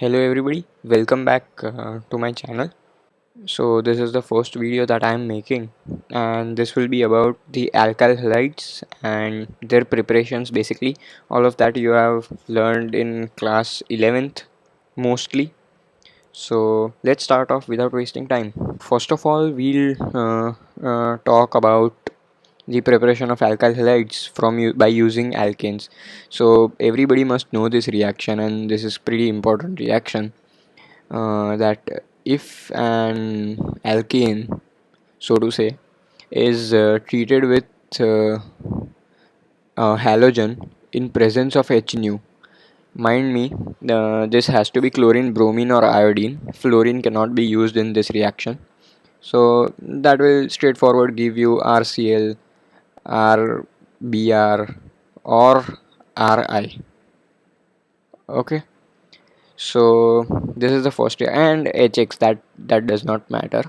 Hello everybody, welcome back to my channel. So this is the first video that I am making, and this will be about the alkyl halides and their preparations. Basically all of that you have learned in class 11th mostly. So let's start off without wasting time. First of all, we'll talk about the preparation of alkyl halides by using alkanes. So everybody must know this reaction, and this is pretty important reaction, that if an alkane, so to say, is treated with uh, halogen in presence of H nu. Mind me, this has to be chlorine, bromine, or iodine. Fluorine cannot be used in this reaction. So that will straightforward give you RCl, RBr, or Ri. Okay. So this is the first year, and Hx, that does not matter,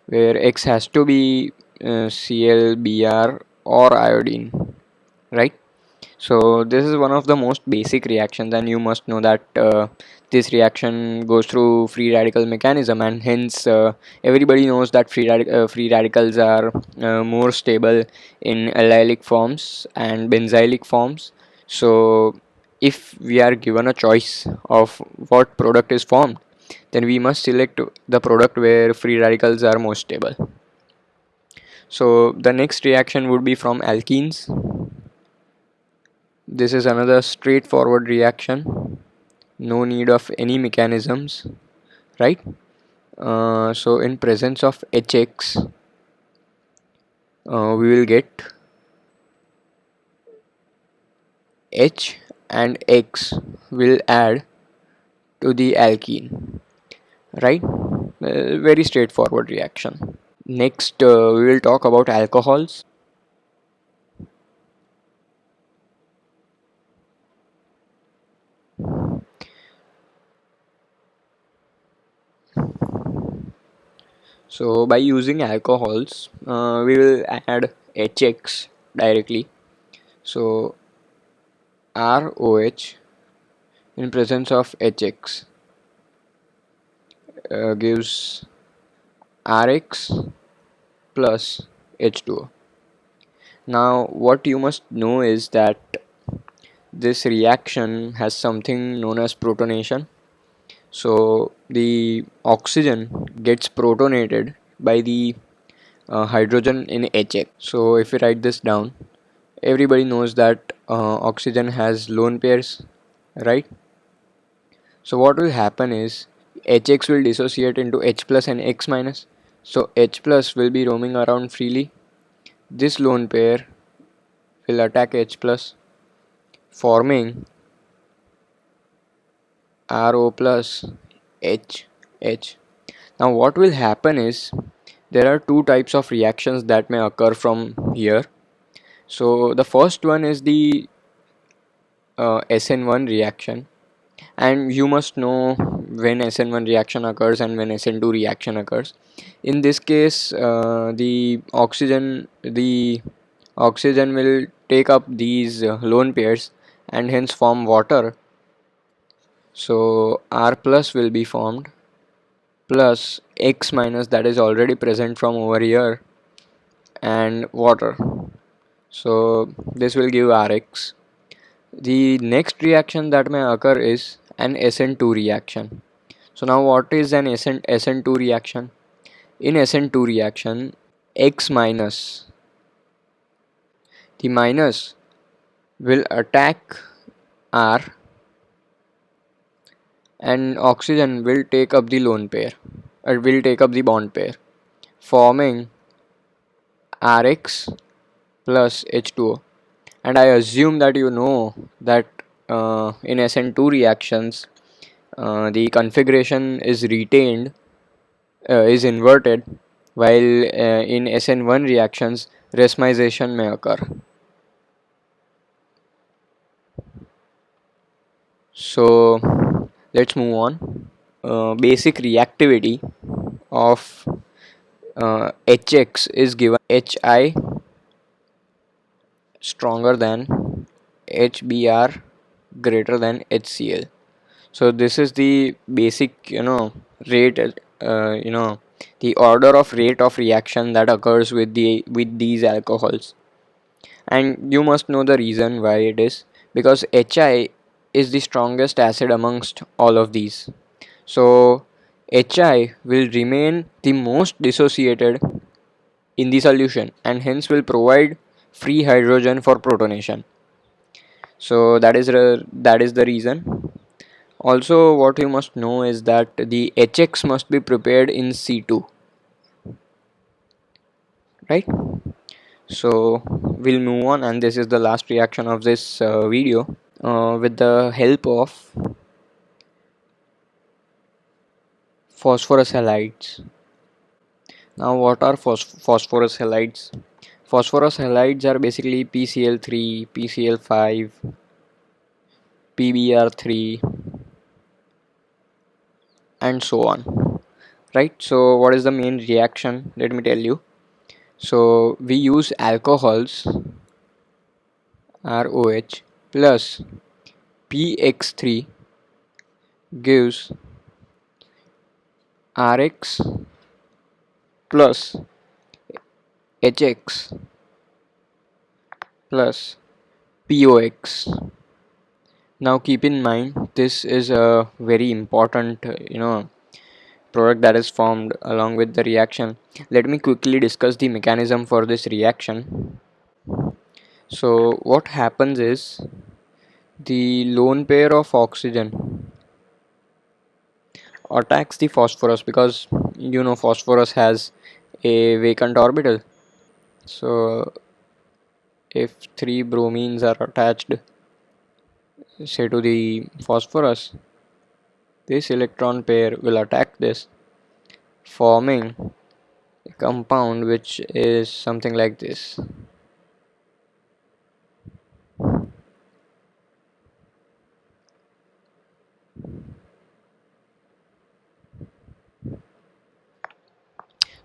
where X has to be Cl, Br, or iodine, right? So this is one of the most basic reactions, and you must know that this reaction goes through free radical mechanism, and hence everybody knows that free radicals are more stable in allylic forms and benzylic forms. So if we are given a choice of what product is formed, then we must select the product where free radicals are most stable. So the next reaction would be from alkenes. This is another straightforward reaction, no need of any mechanisms, right? So in presence of Hx, we will get H and X will add to the alkene, right? Very straightforward reaction. Next, we will talk about alcohols. So by using alcohols, we will add Hx directly. So ROH in presence of Hx gives Rx plus H2O. Now what you must know is that this reaction has something known as protonation. So the oxygen gets protonated by the hydrogen in Hx. So if we write this down, everybody knows that oxygen has lone pairs, right? So what will happen is Hx will dissociate into H plus and X minus. So H plus will be roaming around freely. This lone pair will attack H plus, forming RO plus H. Now what will happen is there are two types of reactions that may occur from here. So the first one is the SN1 reaction, and you must know when SN1 reaction occurs and when SN2 reaction occurs. In this case, the oxygen will take up these lone pairs and hence form water. So R plus will be formed, plus X minus, that is already present from over here, and water. So this will give Rx. The next reaction that may occur is an SN2 reaction. So now what is an SN2 reaction? In SN2 reaction, X minus, the minus will attack R, and oxygen will take up the lone pair, or will take up the bond pair, forming Rx plus H2O. And I assume that you know that in SN2 reactions, the configuration is retained, is inverted, while in SN1 reactions, racemization may occur. So let's move on. Basic reactivity of Hx is given Hi stronger than HBr greater than HCl. So this is the basic, rate, the order of rate of reaction that occurs with these alcohols. And you must know the reason why it is, because HI is the strongest acid amongst all of these. So HI will remain the most dissociated in the solution and hence will provide free hydrogen for protonation. So that is the reason. Also, what you must know is that the HX must be prepared in C2, right? So we'll move on, and this is the last reaction of this video, with the help of phosphorus halides. Now, what are phosphorus halides? Phosphorus halides are basically PCl3, PCl5, PBr3, and so on. Right? So, what is the main reaction? Let me tell you. So, we use alcohols ROH plus PX3 gives RX plus HX plus POX. Now keep in mind this is a very important product that is formed along with the reaction. Let me quickly discuss the mechanism for this reaction. So what happens is the lone pair of oxygen attacks the phosphorus, because phosphorus has a vacant orbital. So if three bromines are attached, say, to the phosphorus, this electron pair will attack this, forming a compound which is something like this.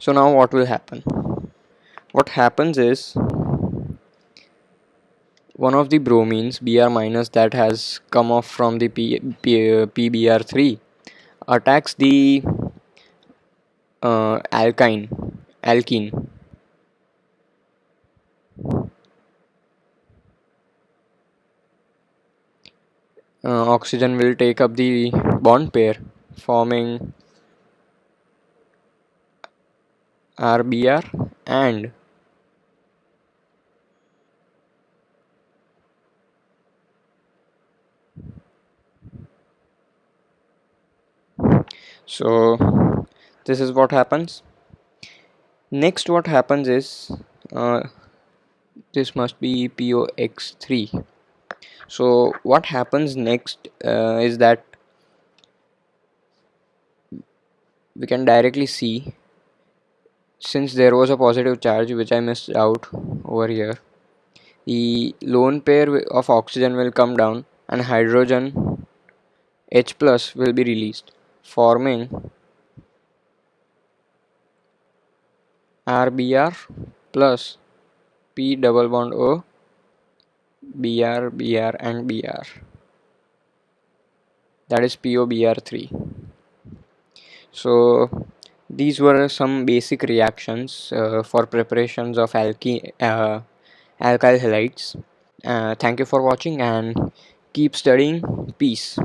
So now what will happen? What happens is one of the bromines, Br minus, that has come off from the PBr3 attacks the alkene. Oxygen will take up the bond pair, forming RBr, and so this is what happens. Next, what happens is this must be POX3. So what happens next is that we can directly see, since there was a positive charge which I missed out over here, the lone pair of oxygen will come down and hydrogen H plus will be released, forming RBr plus P double bond O, Br, Br, and Br. That is POBr3. So these were some basic reactions for preparations of alkyl halides. Thank you for watching and keep studying. Peace.